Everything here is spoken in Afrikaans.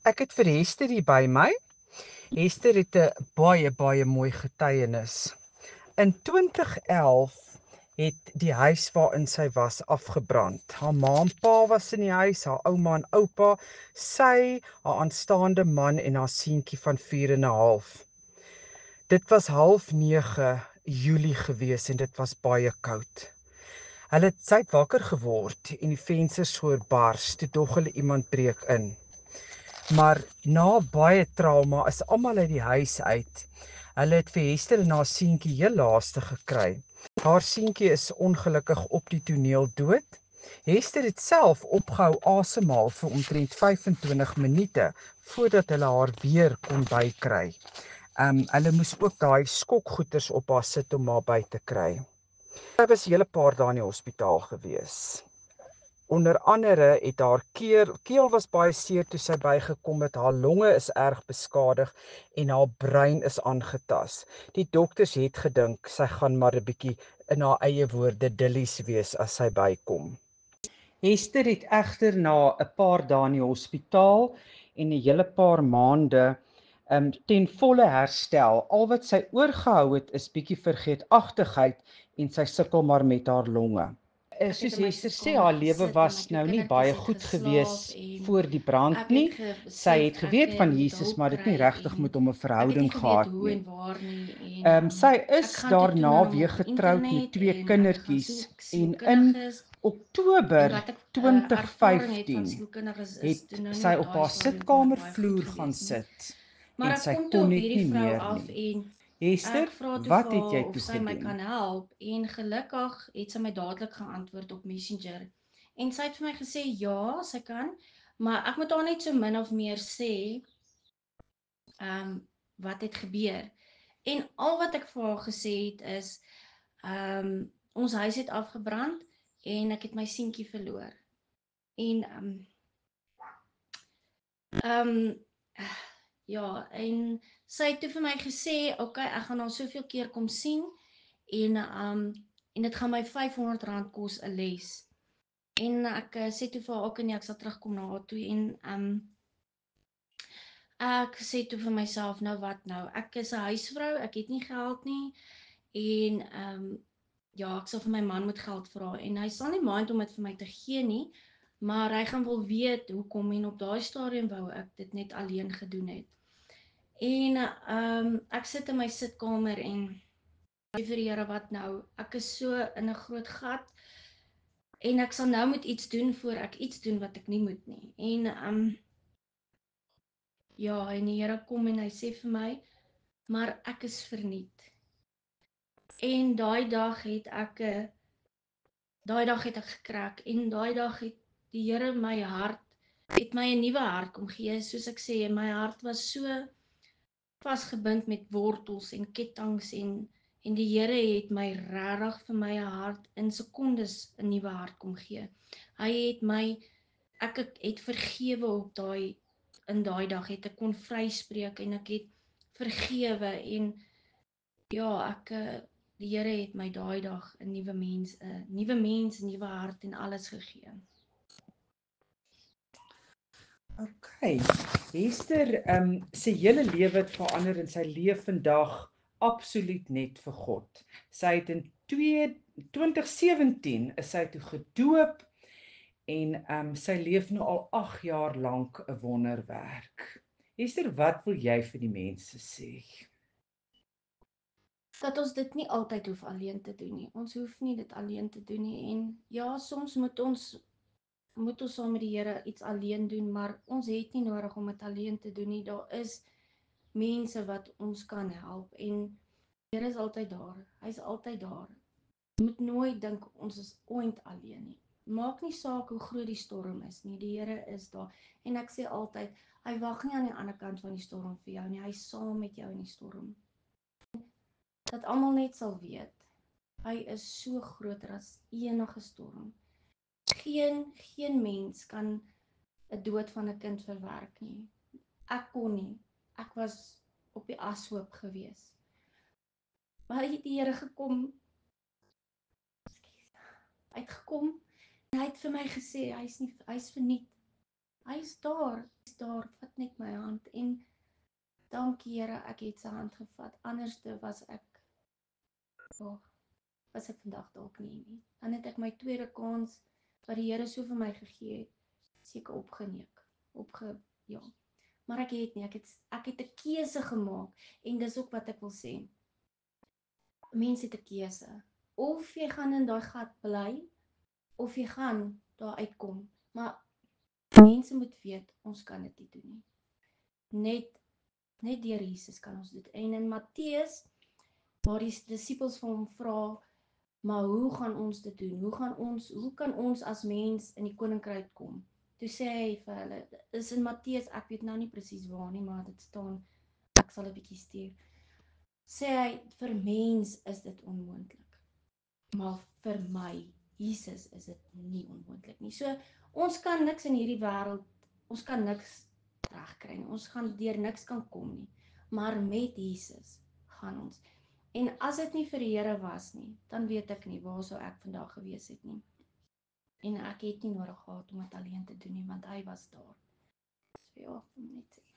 Ek het vir Hester hier by my. Hester het 'n baie mooi getuienis. In 2011 het die huis waarin sy was afgebrand. Haar ma en pa was in die huis, haar ouma en oupa, sy, haar aanstaande man en haar seentjie van 4 en 'n half. Dit was 8:30 Julie gewees en dit was baie koud. Sy het wakker geword en die vensters hoor bars, toe dog hulle iemand breek in. Maar na baie trauma is almal uit die huis uit. Hulle het vir Hester en haar seentjie heel laaste gekry. Haar seentjie is ongelukkig op die toneel dood. Hester het self opgehou asemhaal vir omtrent 25 minute voordat hulle haar weer kon bykry. Hulle moes ook daai skokgoeters op haar sit om haar by te kry. Sy was 'n hele paar dae in die hospitaal gewees. Onder andere het haar keel was baie seer toe sy bygekom het, haar longe is erg beskadig en haar brein is aangetas. Die dokters het gedink sy gaan maar 'n bietjie in haar eie woorde dillies wees as sy bykom. Hester het egter na 'n paar dae in die hospitaal en 'n hele paar maande ten volle herstel. Al wat sy oorgehou het is bietjie vergeetachtigheid en sy sukkel maar met haar longe. Soos Hester sê, haar lewe was nou nie baie goed gewees voor die brand nie. Sy het geweet van Jesus, maar dit nie regtig met hom 'n verhouding gehad nie. Sy is daarna weer getroud met 2 kindertjies en in Oktober 2015 het sy op haar sitkamervloer gaan sit en sy kon net nie meer nie. Hester, wat het jy toe gedoen? En gelukkig het sy my dadelik geantwoord op Messenger. En sy het vir my gesê ja, sy kan, maar ek moet haar net so min of meer sê wat het gebeur. En al wat ek vir haar gesê het is ons huis het afgebrand en ek het my seentjie verloor. En ja, en sy het toe vir my gesê, okay, ek gaan haar soveel keer kom sien en dit gaan my R500 kos 'n les. En ek sê toe vir haar, okay nee, ek sal terugkom na haar toe en ek sê toe vir myself, nou wat nou? Ek is 'n huisvrou, ek het nie geld nie en ja, ek sal vir my man moet geld vra en hy sal nie mind om dit vir my te gee nie, maar hy gaan wil weet hoekom en op daai stadium wou ek dit net alleen gedoen het. En ek sit in my sitkamer en sê vir die Here, wat nou? Ek is so in 'n groot gat en ek sal nou moet iets doen voor ek iets doen wat ek nie moet nie. En ja, en die Here kom en hy sê vir my, maar ek is verniet. En daai dag het ek gekrek en daai dag het die Here het my 'n nuwe hart kom gee. Soos ek sê, my hart was so vasgebind met wortels en ketTINGS en die Here het my regtig vir my 'n hart in sekondes 'n nuwe hart kom gee. Ek het vergewe in daai dag het ek kon vryspreek en ek het vergewe en ja, die Here het my daai dag 'n nuwe mens, 'n nuwe hart en alles gegee. Okay. Hester, sy hele lewe het verander en sy leef vandag absoluut net vir God. Sy het in 2017 is sy toe gedoop en sy leef nou al 8 jaar lank 'n wonderwerk. Hester, wat wil jy vir die mense sê? Dat ons dit nie altyd hoef alleen te doen nie. Ons hoef nie dit alleen te doen nie en ja, soms moet ons saam met die Here iets alleen doen, maar ons het nie nodig om dit alleen te doen nie. Daar is mense wat ons kan help en die Here is altyd daar. Hy's altyd daar. Jy moet nooit dink ons is ooit alleen nie. Maak nie saak hoe groot die storm is nie. Die Here is daar. En ek sê altyd, hy wag nie aan die ander kant van die storm vir jou nie. Hy's saam met jou in die storm. Dat almal net sal weet, hy is so groter as enige storm. Geen mens kan 'n dood van 'n kind verwerk nie. Ek kon nie. Ek was op die ashoop gewees. Maar hy het die Here gekom. Hy het gekom en hy het vir my gesê hy's verniet. Hy's daar, vat net my hand en dankie Here, ek het sy hand gevat. Anderste was ek vandag dalk nie. Dan het ek my tweede kans wat die Here so vir my gegee het, seker opgeneek. Ja. Maar ek het 'n keuse gemaak en dis ook wat ek wil sê. Mense het 'n keuse. Of jy gaan in daai gat bly of jy gaan daar uitkom. Maar mense moet weet ons kan dit nie doen nie. Net net deur Jesus kan ons dit. En in Matteus waar die disippels vir hom vra, maar hoe gaan ons dit doen? Hoe kan ons as mens in die koninkryk kom? Toe sê hy vir hulle, is in Matteus, ek weet nou nie presies waar nie, maar dit staan, ek sal 'n bietjie stuur. Sê hy vir mens is dit onmoontlik. Maar vir my, Jesus, is dit nie onmoontlik nie. So ons kan niks in hierdie wêreld, ons kan niks regkry nie. Ons gaan deur niks kan kom nie. Maar met Jesus gaan ons. En as dit nie vir die Here was nie, dan weet ek nie waar sou ek vandag gewees het nie. En ek het nie nodig gehad om dit alleen te doen nie, want hy was daar. So ja, net sê.